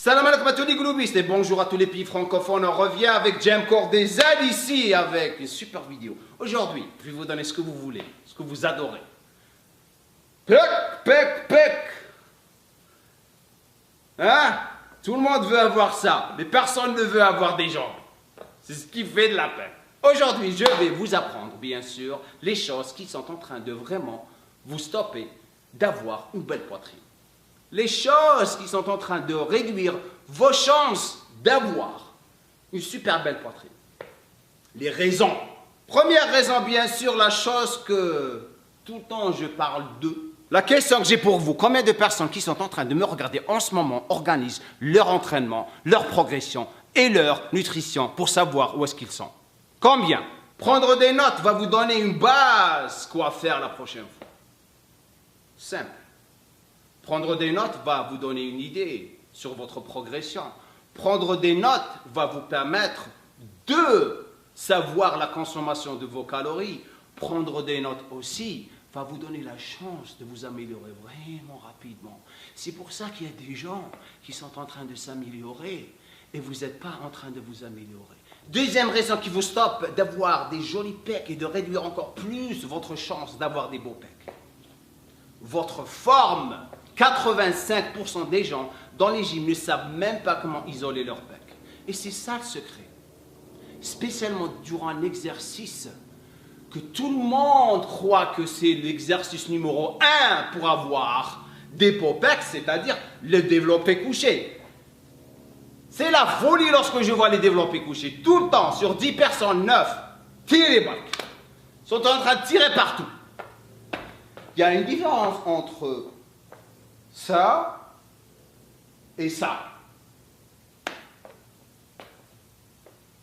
Salam alaikum à tous les gloubistes et bonjour à tous les pays francophones. On revient avec Jem Cordezel ici avec une super vidéo. Aujourd'hui, je vais vous donner ce que vous voulez, ce que vous adorez. Pec, pec, pec. Hein? Tout le monde veut avoir ça, mais personne ne veut avoir des jambes. C'est ce qui fait de la peine. Aujourd'hui, je vais vous apprendre, bien sûr, les choses qui sont en train de vraiment vous stopper d'avoir une belle poitrine. Les choses qui sont en train de réduire vos chances d'avoir une super belle poitrine. Les raisons. Première raison, bien sûr, la chose que tout le temps je parle d'eux. La question que j'ai pour vous, combien de personnes qui sont en train de me regarder en ce moment organisent leur entraînement, leur progression et leur nutrition pour savoir où est-ce qu'ils sont? Combien? Prendre des notes va vous donner une base quoi faire la prochaine fois. Simple. Prendre des notes va vous donner une idée sur votre progression. Prendre des notes va vous permettre de savoir la consommation de vos calories. Prendre des notes aussi va vous donner la chance de vous améliorer vraiment rapidement. C'est pour ça qu'il y a des gens qui sont en train de s'améliorer et vous n'êtes pas en train de vous améliorer. Deuxième raison qui vous stoppe d'avoir des jolis pecs et de réduire encore plus votre chance d'avoir des beaux pecs. Votre forme. 85% des gens dans les gyms ne savent même pas comment isoler leurs pecs. Et c'est ça le secret. Spécialement durant l'exercice, que tout le monde croit que c'est l'exercice numéro 1 pour avoir des beaux pecs, c'est-à-dire le développé couché. C'est la folie lorsque je vois les développés couchés. Tout le temps, sur 10 personnes, 9 tirent les bacs. Sont en train de tirer partout. Il y a une différence entre ça et ça.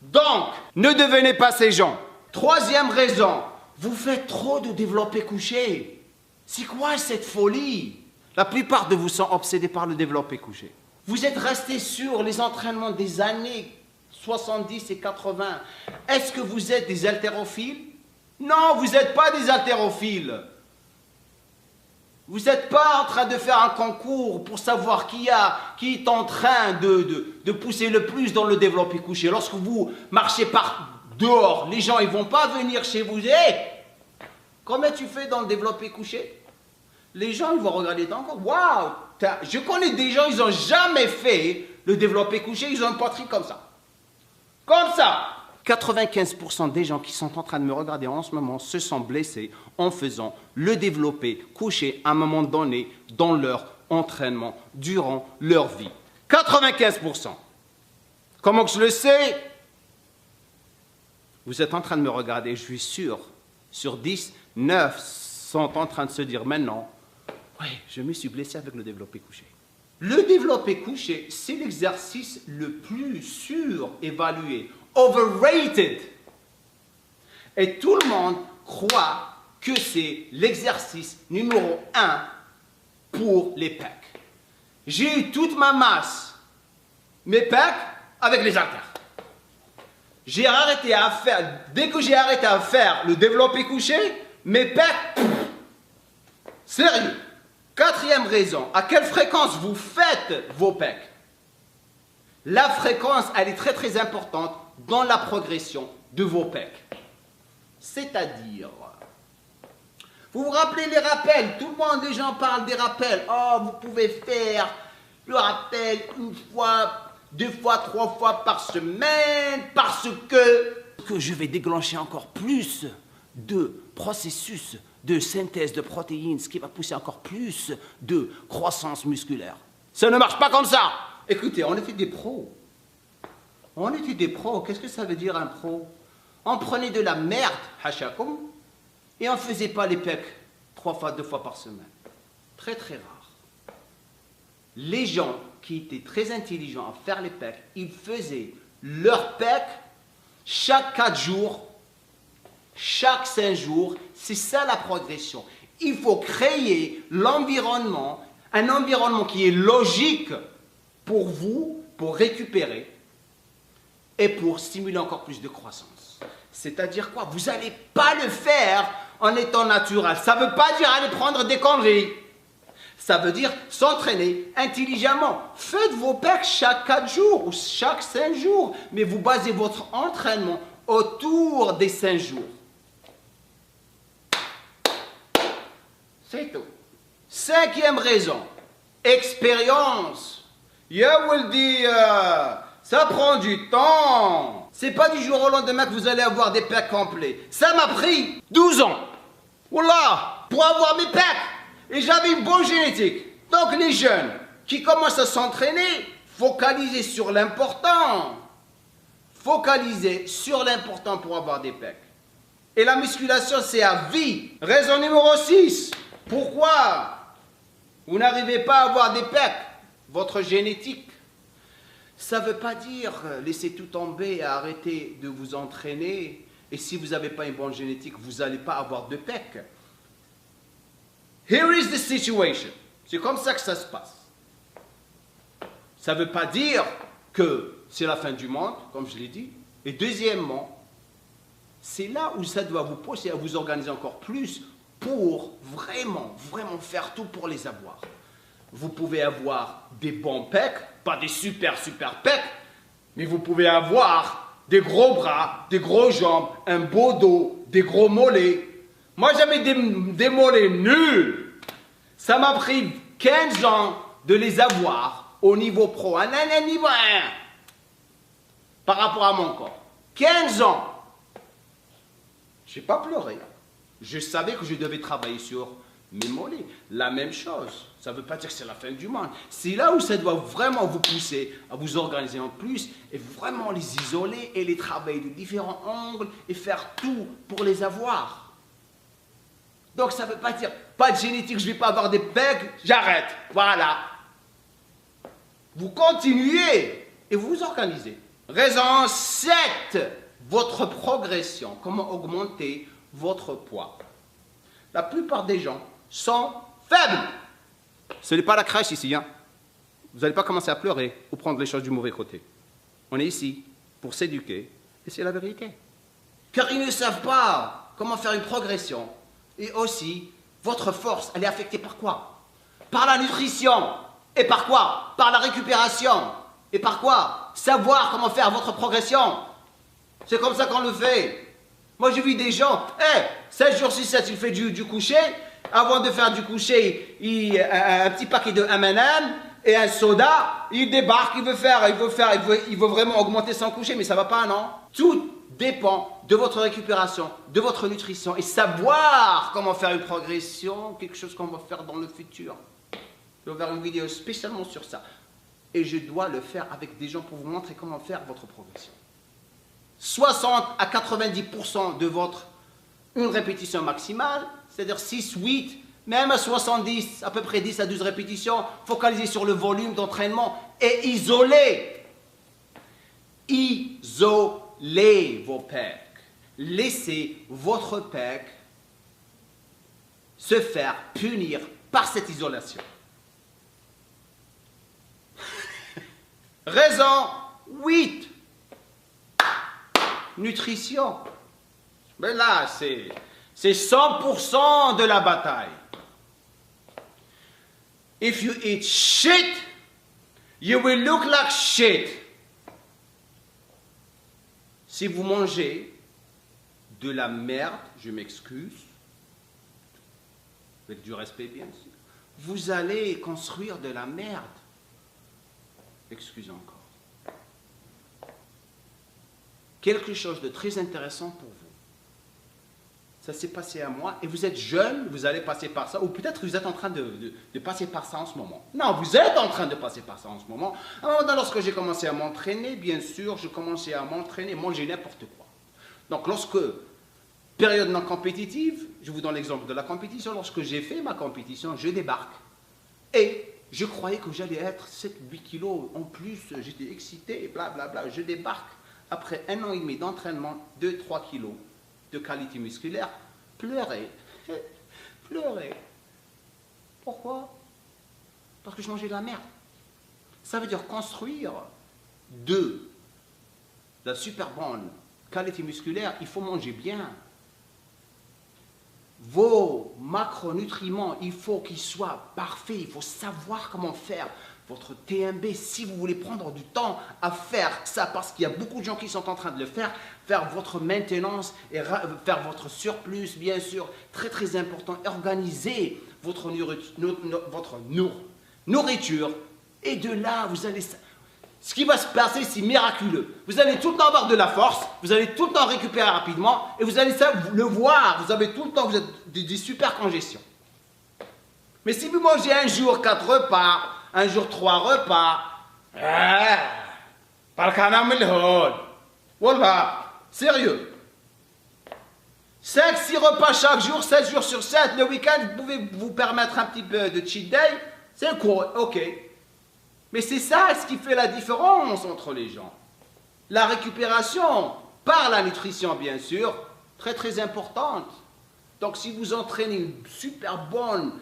Donc, ne devenez pas ces gens. Troisième raison, vous faites trop de développé couché. C'est quoi cette folie? La plupart de vous sont obsédés par le développé couché. Vous êtes restés sur les entraînements des années 70 et 80. Est-ce que vous êtes des haltérophiles? Non, vous n'êtes pas des haltérophiles. Vous n'êtes pas en train de faire un concours pour savoir qui est en train de pousser le plus dans le développé couché. Lorsque vous marchez par dehors, les gens ne vont pas venir chez vous. Hey, comment tu fais dans le développé couché? Les gens ils vont regarder encore. Waouh, je connais des gens, ils n'ont jamais fait le développé couché, ils ont une poitrine comme ça. Comme ça. 95% des gens qui sont en train de me regarder en ce moment se sont blessés en faisant le développé couché à un moment donné dans leur entraînement durant leur vie. 95%. Comment que je le sais? Vous êtes en train de me regarder, je suis sûr, sur 10, 9 sont en train de se dire maintenant, oui, je me suis blessé avec le développé couché. Le développé couché, c'est l'exercice le plus surévalué. Overrated. Et tout le monde croit que c'est l'exercice numéro 1 pour les pecs. J'ai eu toute ma masse, mes pecs, avec les haltères. J'ai arrêté à faire, dès que j'ai arrêté à faire le développé couché, mes pecs, sérieux. Quatrième raison, à quelle fréquence vous faites vos pecs? La fréquence, elle est très très importante dans la progression de vos pecs. C'est-à-dire, vous vous rappelez les rappels, tout le monde, les gens parlent des rappels. Oh, vous pouvez faire le rappel une fois, 2 fois, 3 fois par semaine, parce que je vais déclencher encore plus de processus de synthèse de protéines, ce qui va pousser encore plus de croissance musculaire. Ça ne marche pas comme ça. Écoutez, on était des pros. On était des pros. Qu'est-ce que ça veut dire un pro? On prenait de la merde, hachakoum, et on ne faisait pas les pecs 3 fois, 2 fois par semaine. Très très rare. Les gens qui étaient très intelligents à faire les pecs, ils faisaient leurs pecs chaque 4 jours, chaque 5 jours. C'est ça la progression. Il faut créer l'environnement, un environnement qui est logique pour vous, pour récupérer et pour stimuler encore plus de croissance. C'est-à-dire quoi? Vous n'allez pas le faire en étant naturel. Ça ne veut pas dire aller prendre des conneries. Ça veut dire s'entraîner intelligemment. Faites vos pecs chaque 4 jours ou chaque 5 jours, mais vous basez votre entraînement autour des 5 jours. C'est tout. 5e raison, expérience. Je vous le dis, ça prend du temps. C'est pas du jour au lendemain que vous allez avoir des pecs complets. Ça m'a pris 12 ans. Voilà, pour avoir mes pecs. Et j'avais une bonne génétique. Donc les jeunes qui commencent à s'entraîner, focalisez sur l'important. Focalisez sur l'important pour avoir des pecs. Et la musculation, c'est à vie. Raison numéro 6. Pourquoi vous n'arrivez pas à avoir des pecs? Votre génétique. Ça ne veut pas dire laisser tout tomber et arrêter de vous entraîner. Et si vous n'avez pas une bonne génétique, vous n'allez pas avoir de pecs. Here is the situation. C'est comme ça que ça se passe. Ça ne veut pas dire que c'est la fin du monde, comme je l'ai dit. Et deuxièmement, c'est là où ça doit vous pousser à vous organiser encore plus pour vraiment faire tout pour les avoir. Vous pouvez avoir des bons pecs, pas des super pecs, mais vous pouvez avoir des gros bras, des gros jambes, un beau dos, des gros mollets. Moi, j'avais des mollets nuls. Ça m'a pris 15 ans de les avoir au niveau pro, un niveau 1, par rapport à mon corps. 15 ans. Je n'ai pas pleuré. Je savais que je devais travailler sur mes mollets. La même chose. Ça ne veut pas dire que c'est la fin du monde. C'est là où ça doit vraiment vous pousser à vous organiser en plus et vraiment les isoler et les travailler de différents angles et faire tout pour les avoir. Donc ça ne veut pas dire, pas de génétique, je ne vais pas avoir des pecs, j'arrête. Voilà. Vous continuez et vous vous organisez. Raison 7. Votre progression. Comment augmenter votre poids. La plupart des gens sont faibles. Ce n'est pas la crèche ici. Hein. Vous n'allez pas commencer à pleurer ou prendre les choses du mauvais côté. On est ici pour s'éduquer et c'est la vérité. Car ils ne savent pas comment faire une progression. Et aussi, votre force, elle est affectée par quoi? Par la nutrition. Et par quoi? Par la récupération. Et par quoi? Savoir comment faire votre progression. C'est comme ça qu'on le fait. Moi, j'ai vu des gens, 7 jours sur 7, il fait du coucher. Avant de faire du coucher, un petit paquet de M&M et un soda. Il débarque, il veut vraiment augmenter son coucher, mais ça ne va pas, non? Tout dépend de votre récupération, de votre nutrition et savoir comment faire une progression, quelque chose qu'on va faire dans le futur. Je vais faire une vidéo spécialement sur ça. Et je dois le faire avec des gens pour vous montrer comment faire votre progression. 60 à 90% de votre une répétition maximale, c'est-à-dire 6, 8, même à 70, à peu près 10 à 12 répétitions, focalisez sur le volume d'entraînement et isolez. Isolez vos pecs. Laissez votre pec se faire punir par cette isolation. Raison 8. Nutrition. Mais là, c'est 100% de la bataille. If you eat shit, you will look like shit. Si vous mangez de la merde, je m'excuse, avec du respect bien sûr, vous allez construire de la merde. Excusez encore. Quelque chose de très intéressant pour vous. Ça s'est passé à moi, et vous êtes jeune, vous allez passer par ça, ou peut-être que vous êtes en train de passer par ça en ce moment. Non, vous êtes en train de passer par ça en ce moment. Alors, lorsque j'ai commencé à m'entraîner, bien sûr, je commençais à m'entraîner, manger n'importe quoi. Donc, lorsque, période non compétitive, je vous donne l'exemple de la compétition, lorsque j'ai fait ma compétition, je débarque, et je croyais que j'allais être 7-8 kilos en plus, j'étais excité, blablabla, je débarque, après 1 an et demi d'entraînement, 2-3 kilos de qualité musculaire, pleurer. Pourquoi? Parce que je mangeais de la merde. Ça veut dire construire de la super bonne qualité musculaire, il faut manger bien. vos macronutriments, il faut qu'ils soient parfaits. Il faut savoir comment faire votre TMB. Si vous voulez prendre du temps à faire ça, parce qu'il y a beaucoup de gens qui sont en train de le faire votre maintenance et faire votre surplus, bien sûr, très très important. Organiser votre nourriture. Et de là, vous allez... Ce qui va se passer, c'est miraculeux. Vous allez tout le temps avoir de la force, vous allez tout le temps récupérer rapidement, et vous allez le voir, vous avez tout le temps, vous êtes des super congestions. Mais si vous mangez un jour 4 repas, un jour 3 repas, voilà, sérieux. 5-6 repas chaque jour, 7 jours sur 7, le week-end, vous pouvez vous permettre un petit peu de cheat day, c'est cool, ok. Mais c'est ça ce qui fait la différence entre les gens. La récupération, par la nutrition bien sûr, très très importante. Donc si vous entraînez une super bonne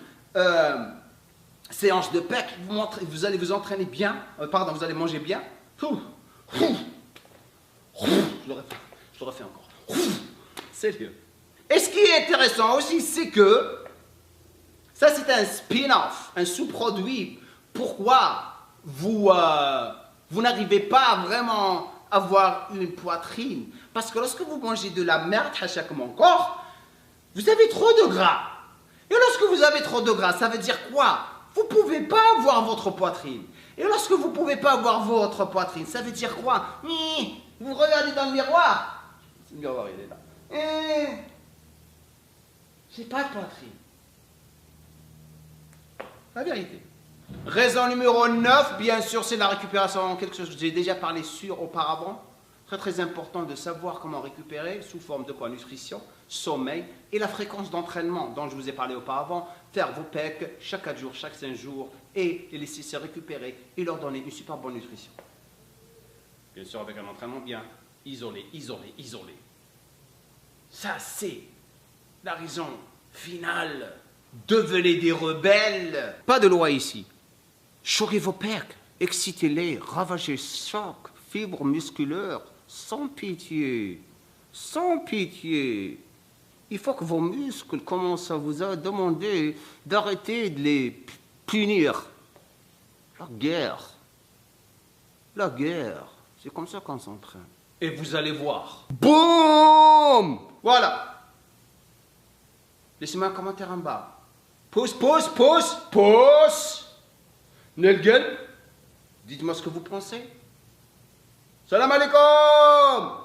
séance de PEC, vous allez vous entraîner bien, vous allez manger bien. Je le refais encore. Sérieux. Et ce qui est intéressant aussi, c'est que ça c'est un spin-off, un sous-produit. Pourquoi vous n'arrivez pas à vraiment avoir une poitrine? Parce que lorsque vous mangez de la merde à chaque corps, vous avez trop de gras. Et lorsque vous avez trop de gras, ça veut dire quoi? Vous ne pouvez pas avoir votre poitrine. Et lorsque vous ne pouvez pas avoir votre poitrine, ça veut dire quoi? Vous regardez dans le miroir. Le miroir, il est là. J'ai pas de poitrine. La vérité. Raison numéro 9, bien sûr, c'est la récupération. Quelque chose que j'ai déjà parlé auparavant. Très très important de savoir comment récupérer sous forme de quoi? Nutrition, sommeil et la fréquence d'entraînement dont je vous ai parlé auparavant. Faire vos pecs chaque 4 jours, chaque 5 jours et les laisser se récupérer et leur donner une super bonne nutrition. Bien sûr avec un entraînement bien isolé. Ça c'est la raison finale. Devenez des rebelles. Pas de loi ici. Choquez vos pecs, excitez-les, ravagez chaque fibre musculaire, sans pitié, sans pitié. Il faut que vos muscles commencent à vous demander d'arrêter de les punir. La guerre, c'est comme ça qu'on s'entraîne. Et vous allez voir. Boum! Voilà. Laissez-moi un commentaire en bas. Pouce. Nelgen, dites-moi ce que vous pensez. Salam alaikum.